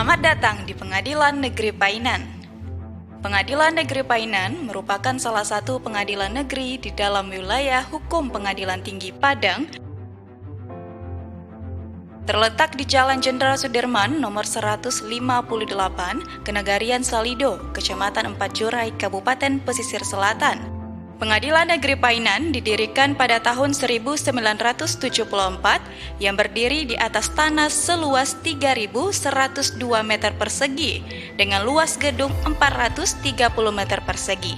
Selamat datang di Pengadilan Negeri Painan. Pengadilan Negeri Painan merupakan salah satu pengadilan negeri di dalam wilayah hukum Pengadilan Tinggi Padang. Terletak di Jalan Jenderal Sudirman nomor 158, Kenegarian Salido, Kecamatan Empat Jurai, Kabupaten Pesisir Selatan. Pengadilan Negeri Painan didirikan pada tahun 1974 yang berdiri di atas tanah seluas 3.102 meter persegi dengan luas gedung 430 meter persegi.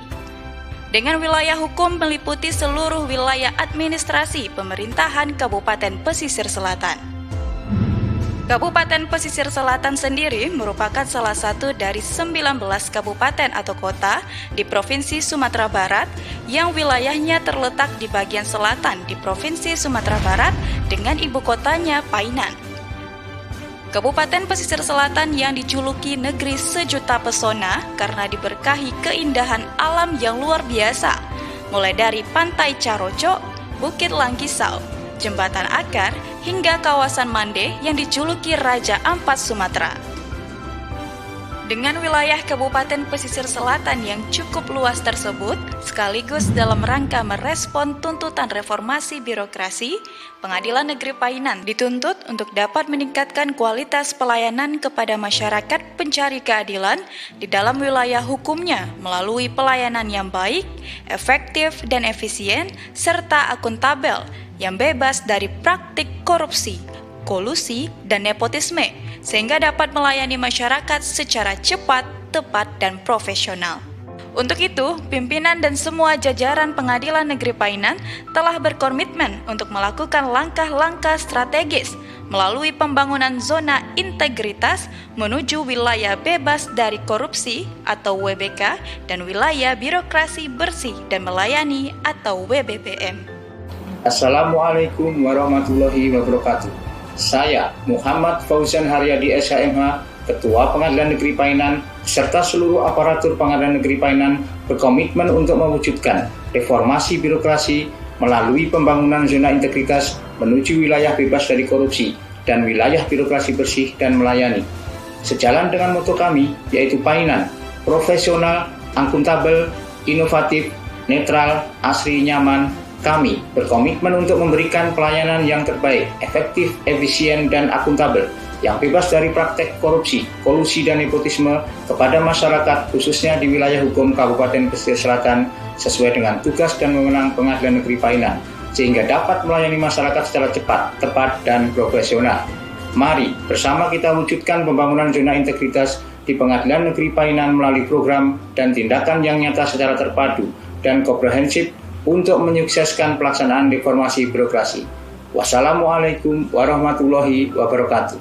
Dengan wilayah hukum meliputi seluruh wilayah administrasi pemerintahan Kabupaten Pesisir Selatan. Kabupaten Pesisir Selatan sendiri merupakan salah satu dari 19 kabupaten atau kota di Provinsi Sumatera Barat yang wilayahnya terletak di bagian selatan di Provinsi Sumatera Barat dengan ibu kotanya Painan. Kabupaten Pesisir Selatan yang dijuluki negeri sejuta pesona karena diberkahi keindahan alam yang luar biasa, mulai dari Pantai Caroco, Bukit Langkisau, Jembatan Akar, hingga kawasan Mande yang dijuluki Raja Ampat Sumatera. Dengan wilayah Kabupaten Pesisir Selatan yang cukup luas tersebut, sekaligus dalam rangka merespon tuntutan reformasi birokrasi, Pengadilan Negeri Painan dituntut untuk dapat meningkatkan kualitas pelayanan kepada masyarakat pencari keadilan di dalam wilayah hukumnya melalui pelayanan yang baik, efektif, dan efisien, serta akuntabel yang bebas dari praktik korupsi, kolusi, dan nepotisme, sehingga dapat melayani masyarakat secara cepat, tepat, dan profesional. Untuk itu, pimpinan dan semua jajaran Pengadilan Negeri Painan telah berkomitmen untuk melakukan langkah-langkah strategis melalui pembangunan zona integritas menuju wilayah bebas dari korupsi atau WBK dan wilayah birokrasi bersih dan melayani atau WBBM. Assalamualaikum warahmatullahi wabarakatuh. Saya Muhammad Fauzan Haryadi SHMH, Ketua Pengadilan Negeri Painan, serta seluruh aparatur Pengadilan Negeri Painan berkomitmen untuk mewujudkan reformasi birokrasi melalui pembangunan zona integritas menuju wilayah bebas dari korupsi dan wilayah birokrasi bersih dan melayani. Sejalan dengan moto kami, yaitu Painan, profesional, akuntabel, inovatif, netral, asri, nyaman. Kami berkomitmen untuk memberikan pelayanan yang terbaik, efektif, efisien, dan akuntabel, yang bebas dari praktek korupsi, kolusi, dan nepotisme kepada masyarakat, khususnya di wilayah hukum Kabupaten Pesisir Selatan, sesuai dengan tugas dan wewenang Pengadilan Negeri Painan, sehingga dapat melayani masyarakat secara cepat, tepat, dan profesional. Mari bersama kita wujudkan pembangunan zona integritas di Pengadilan Negeri Painan melalui program dan tindakan yang nyata secara terpadu dan komprehensif untuk menyukseskan pelaksanaan reformasi birokrasi. Wassalamualaikum warahmatullahi wabarakatuh.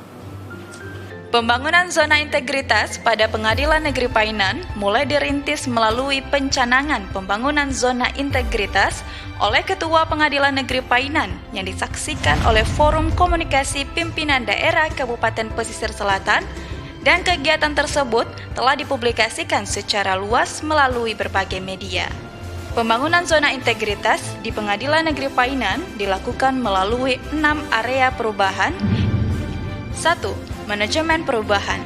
Pembangunan zona integritas pada Pengadilan Negeri Painan mulai dirintis melalui pencanangan pembangunan zona integritas oleh Ketua Pengadilan Negeri Painan yang disaksikan oleh Forum Komunikasi Pimpinan Daerah Kabupaten Pesisir Selatan, dan kegiatan tersebut telah dipublikasikan secara luas melalui berbagai media. Pembangunan zona integritas di Pengadilan Negeri Painan dilakukan melalui 6 area perubahan. 1. Manajemen perubahan.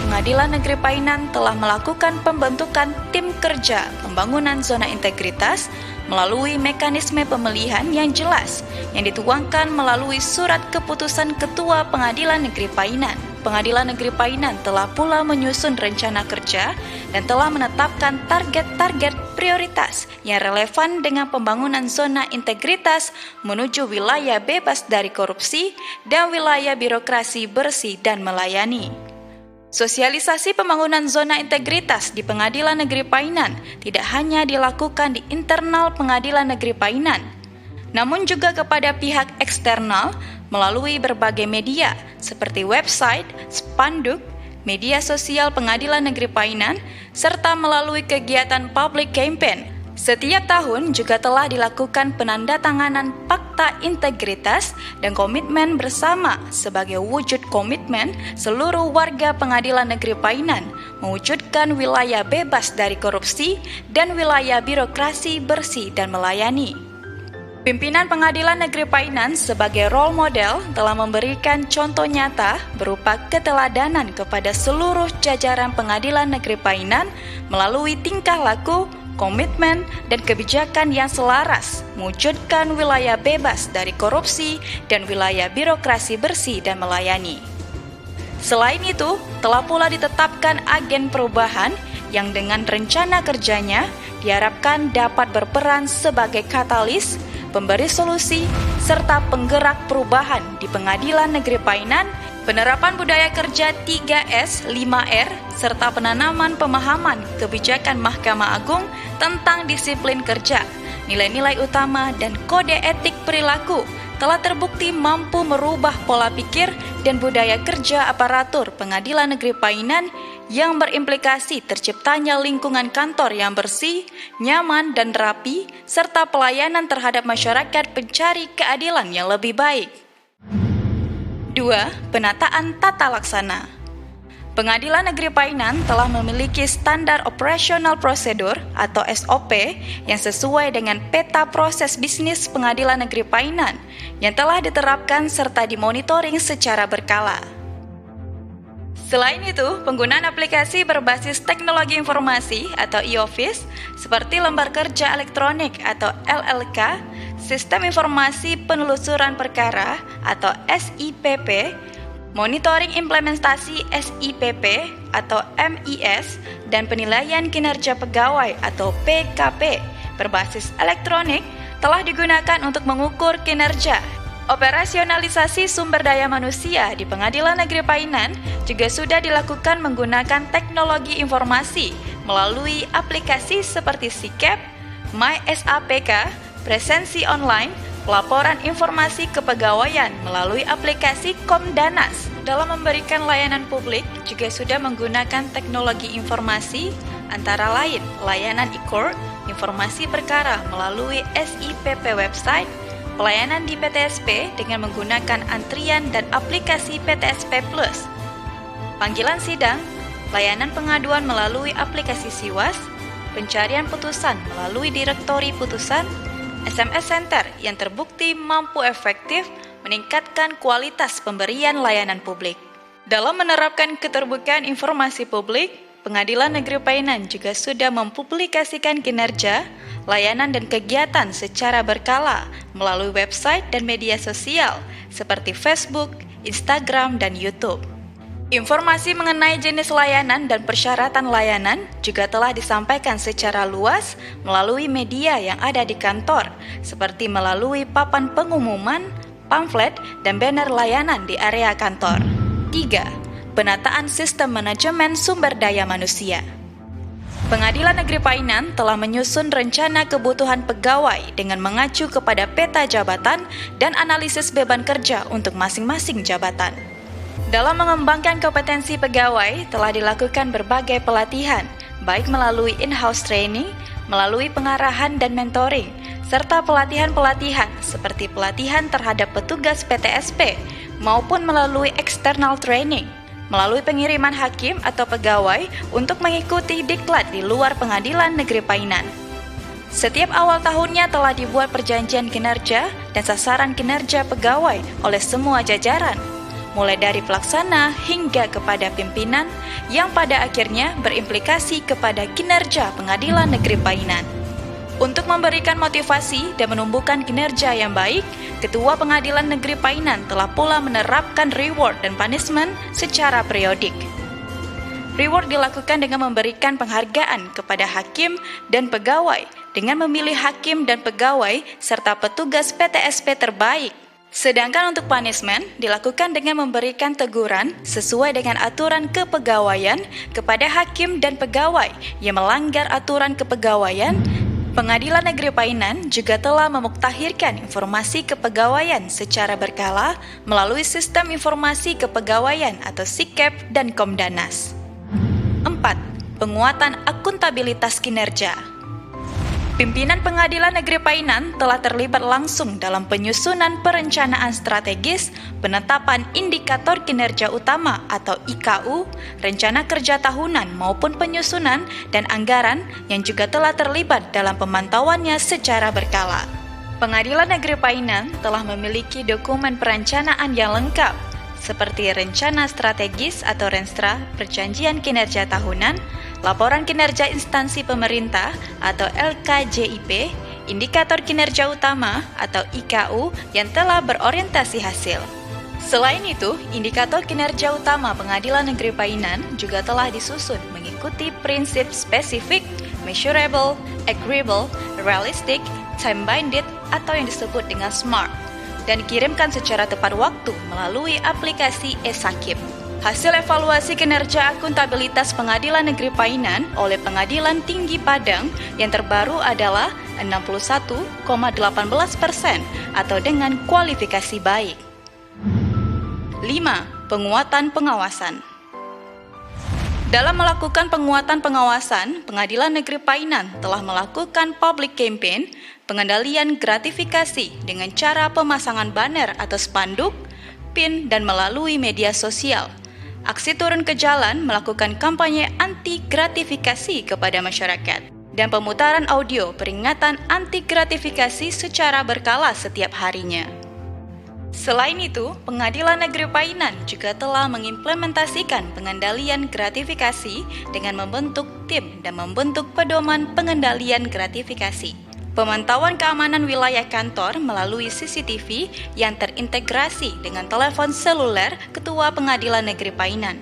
Pengadilan Negeri Painan telah melakukan pembentukan tim kerja pembangunan zona integritas melalui mekanisme pemilihan yang jelas yang dituangkan melalui surat keputusan Ketua Pengadilan Negeri Painan. Pengadilan Negeri Painan telah pula menyusun rencana kerja dan telah menetapkan target-target prioritas yang relevan dengan pembangunan zona integritas menuju wilayah bebas dari korupsi dan wilayah birokrasi bersih dan melayani. Sosialisasi pembangunan zona integritas di Pengadilan Negeri Painan tidak hanya dilakukan di internal Pengadilan Negeri Painan, namun juga kepada pihak eksternal melalui berbagai media seperti website, spanduk, media sosial Pengadilan Negeri Painan, serta melalui kegiatan public campaign. Setiap tahun juga telah dilakukan penandatanganan Fakta Integritas dan komitmen bersama sebagai wujud komitmen seluruh warga Pengadilan Negeri Painan mewujudkan wilayah bebas dari korupsi dan wilayah birokrasi bersih dan melayani. Pimpinan Pengadilan Negeri Painan sebagai role model telah memberikan contoh nyata berupa keteladanan kepada seluruh jajaran Pengadilan Negeri Painan melalui tingkah laku, komitmen, dan kebijakan yang selaras mewujudkan wilayah bebas dari korupsi dan wilayah birokrasi bersih dan melayani. Selain itu, telah pula ditetapkan agen perubahan yang dengan rencana kerjanya diharapkan dapat berperan sebagai katalis, pemberi solusi, serta penggerak perubahan di Pengadilan Negeri Painan, penerapan budaya kerja 3S, 5R, serta penanaman pemahaman kebijakan Mahkamah Agung tentang disiplin kerja, nilai-nilai utama, dan kode etik perilaku telah terbukti mampu merubah pola pikir dan budaya kerja aparatur Pengadilan Negeri Painan yang berimplikasi terciptanya lingkungan kantor yang bersih, nyaman, dan rapi, serta pelayanan terhadap masyarakat pencari keadilan yang lebih baik. 2. Penataan tata laksana. Pengadilan Negeri Painan telah memiliki standar operasional prosedur atau SOP yang sesuai dengan peta proses bisnis Pengadilan Negeri Painan yang telah diterapkan serta dimonitoring secara berkala. Selain itu, penggunaan aplikasi berbasis teknologi informasi atau e-office seperti lembar kerja elektronik atau LLK, sistem informasi penelusuran perkara atau SIPP, monitoring implementasi SIPP atau MIS, dan penilaian kinerja pegawai atau PKP berbasis elektronik telah digunakan untuk mengukur kinerja. Operasionalisasi sumber daya manusia di Pengadilan Negeri Painan juga sudah dilakukan menggunakan teknologi informasi melalui aplikasi seperti SICAP, MySAPK, presensi online, pelaporan informasi kepegawaian melalui aplikasi Komdanas. Dalam memberikan layanan publik juga sudah menggunakan teknologi informasi antara lain layanan e-court, informasi perkara melalui SIPP website, pelayanan di PTSP dengan menggunakan antrian dan aplikasi PTSP Plus, panggilan sidang, layanan pengaduan melalui aplikasi Siwas, pencarian putusan melalui direktori putusan, SMS Center yang terbukti mampu efektif meningkatkan kualitas pemberian layanan publik. Dalam menerapkan keterbukaan informasi publik, Pengadilan Negeri Painan juga sudah mempublikasikan kinerja, layanan dan kegiatan secara berkala melalui website dan media sosial seperti Facebook, Instagram, dan YouTube. Informasi mengenai jenis layanan dan persyaratan layanan juga telah disampaikan secara luas melalui media yang ada di kantor, seperti melalui papan pengumuman, pamflet, dan banner layanan di area kantor. 3. Penataan sistem manajemen sumber daya manusia. Pengadilan Negeri Painan telah menyusun rencana kebutuhan pegawai dengan mengacu kepada peta jabatan dan analisis beban kerja untuk masing-masing jabatan. Dalam mengembangkan kompetensi pegawai, telah dilakukan berbagai pelatihan, baik melalui in-house training, melalui pengarahan dan mentoring, serta pelatihan-pelatihan seperti pelatihan terhadap petugas PTSP, maupun melalui external training, melalui pengiriman hakim atau pegawai untuk mengikuti diklat di luar Pengadilan Negeri Painan. Setiap awal tahunnya telah dibuat perjanjian kinerja dan sasaran kinerja pegawai oleh semua jajaran, mulai dari pelaksana hingga kepada pimpinan yang pada akhirnya berimplikasi kepada kinerja Pengadilan Negeri Painan. Untuk memberikan motivasi dan menumbuhkan kinerja yang baik, Ketua Pengadilan Negeri Painan telah pula menerapkan reward dan punishment secara periodik. Reward dilakukan dengan memberikan penghargaan kepada hakim dan pegawai dengan memilih hakim dan pegawai serta petugas PTSP terbaik. Sedangkan untuk punishment dilakukan dengan memberikan teguran sesuai dengan aturan kepegawaian kepada hakim dan pegawai yang melanggar aturan kepegawaian. Pengadilan Negeri Painan juga telah memuktakhirkan informasi kepegawaian secara berkala melalui Sistem Informasi Kepegawaian atau SICAP dan Komdanas. 4. Penguatan akuntabilitas kinerja. Pimpinan Pengadilan Negeri Painan telah terlibat langsung dalam penyusunan perencanaan strategis, penetapan indikator kinerja utama atau IKU, rencana kerja tahunan maupun penyusunan dan anggaran yang juga telah terlibat dalam pemantauannya secara berkala. Pengadilan Negeri Painan telah memiliki dokumen perencanaan yang lengkap, seperti Rencana Strategis atau Renstra, Perjanjian Kinerja Tahunan, Laporan Kinerja Instansi Pemerintah atau LKJIP, Indikator Kinerja Utama atau IKU yang telah berorientasi hasil. Selain itu, indikator kinerja utama Pengadilan Negeri Painan juga telah disusun mengikuti prinsip spesifik, measurable, agreeable, realistic, time-bounded atau yang disebut dengan SMART, dan dikirimkan secara tepat waktu melalui aplikasi e-Sakib. Hasil evaluasi kinerja akuntabilitas Pengadilan Negeri Painan oleh Pengadilan Tinggi Padang yang terbaru adalah 61,18% atau dengan kualifikasi baik. 5. Penguatan pengawasan. Dalam melakukan penguatan pengawasan, Pengadilan Negeri Painan telah melakukan public campaign, pengendalian gratifikasi dengan cara pemasangan banner atau spanduk, pin, dan melalui media sosial. Aksi turun ke jalan melakukan kampanye anti gratifikasi kepada masyarakat, dan pemutaran audio peringatan anti gratifikasi secara berkala setiap harinya. Selain itu, Pengadilan Negeri Painan juga telah mengimplementasikan pengendalian gratifikasi dengan membentuk tim dan membentuk pedoman pengendalian gratifikasi. Pemantauan keamanan wilayah kantor melalui CCTV yang terintegrasi dengan telepon seluler Ketua Pengadilan Negeri Painan.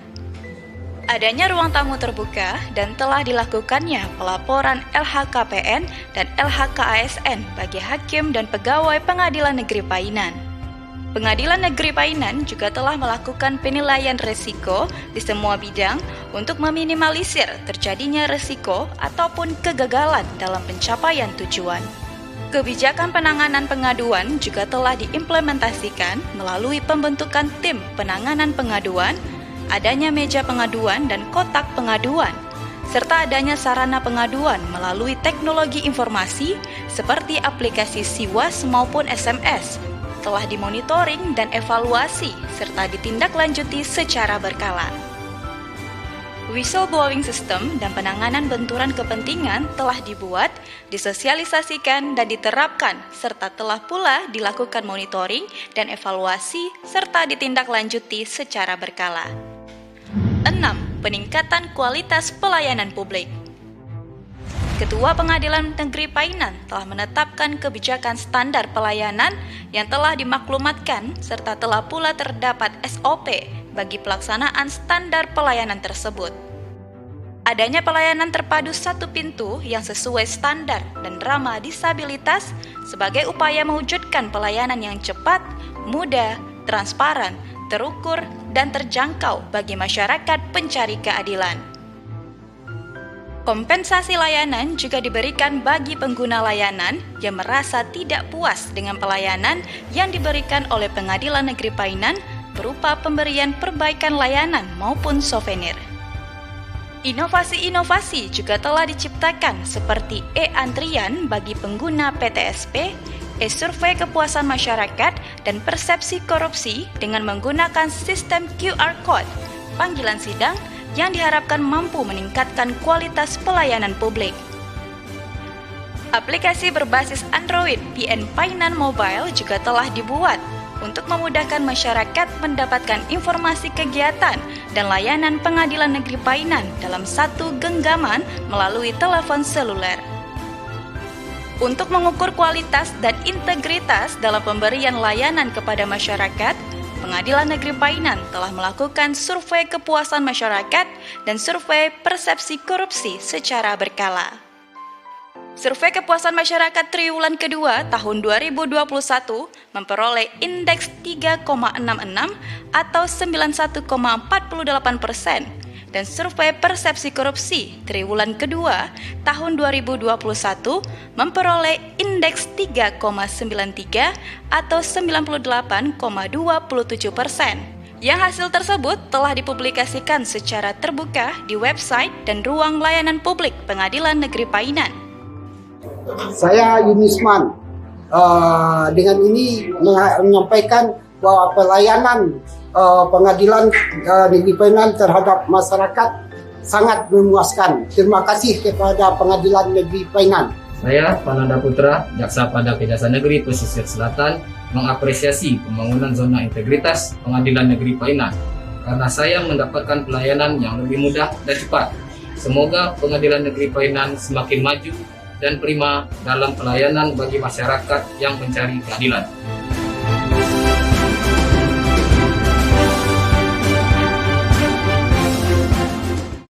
Adanya ruang tamu terbuka dan telah dilakukannya pelaporan LHKPN dan LHKASN bagi hakim dan pegawai Pengadilan Negeri Painan. Pengadilan Negeri Painan juga telah melakukan penilaian risiko di semua bidang untuk meminimalisir terjadinya risiko ataupun kegagalan dalam pencapaian tujuan. Kebijakan penanganan pengaduan juga telah diimplementasikan melalui pembentukan tim penanganan pengaduan, adanya meja pengaduan dan kotak pengaduan, serta adanya sarana pengaduan melalui teknologi informasi seperti aplikasi SIWAS maupun SMS, telah dimonitoring dan evaluasi serta ditindaklanjuti secara berkala. Whistleblowing system dan penanganan benturan kepentingan telah dibuat, disosialisasikan dan diterapkan serta telah pula dilakukan monitoring dan evaluasi serta ditindaklanjuti secara berkala. 6. Peningkatan kualitas pelayanan publik. Ketua Pengadilan Negeri Painan telah menetapkan kebijakan standar pelayanan yang telah dimaklumatkan serta telah pula terdapat SOP bagi pelaksanaan standar pelayanan tersebut. Adanya pelayanan terpadu satu pintu yang sesuai standar dan ramah disabilitas sebagai upaya mewujudkan pelayanan yang cepat, mudah, transparan, terukur, dan terjangkau bagi masyarakat pencari keadilan. Kompensasi layanan juga diberikan bagi pengguna layanan yang merasa tidak puas dengan pelayanan yang diberikan oleh Pengadilan Negeri Painan berupa pemberian perbaikan layanan maupun souvenir. Inovasi-inovasi juga telah diciptakan seperti e-antrian bagi pengguna PTSP, e-survei kepuasan masyarakat, dan persepsi korupsi dengan menggunakan sistem QR Code, panggilan sidang, yang diharapkan mampu meningkatkan kualitas pelayanan publik. Aplikasi berbasis Android PN Painan Mobile juga telah dibuat untuk memudahkan masyarakat mendapatkan informasi kegiatan dan layanan Pengadilan Negeri Painan dalam satu genggaman melalui telepon seluler. Untuk mengukur kualitas dan integritas dalam pemberian layanan kepada masyarakat, Pengadilan Negeri Painan telah melakukan survei kepuasan masyarakat dan survei persepsi korupsi secara berkala. Survei kepuasan masyarakat triwulan kedua tahun 2021 memperoleh indeks 3,66 atau 91,48%, dan survei persepsi korupsi triwulan kedua tahun 2021 memperoleh indeks 3,93 atau 98,27%. Yang hasil tersebut telah dipublikasikan secara terbuka di website dan ruang layanan publik Pengadilan Negeri Painan. Saya Yunisman dengan ini menyampaikan bahwa pelayanan Pengadilan Negeri Painan terhadap masyarakat sangat memuaskan. Terima kasih kepada Pengadilan Negeri Painan. Saya, Pananda Putra, Jaksa pada Kejaksaan Negeri Pesisir Selatan, mengapresiasi pembangunan zona integritas Pengadilan Negeri Painan karena saya mendapatkan pelayanan yang lebih mudah dan cepat. Semoga Pengadilan Negeri Painan semakin maju dan prima dalam pelayanan bagi masyarakat yang mencari keadilan.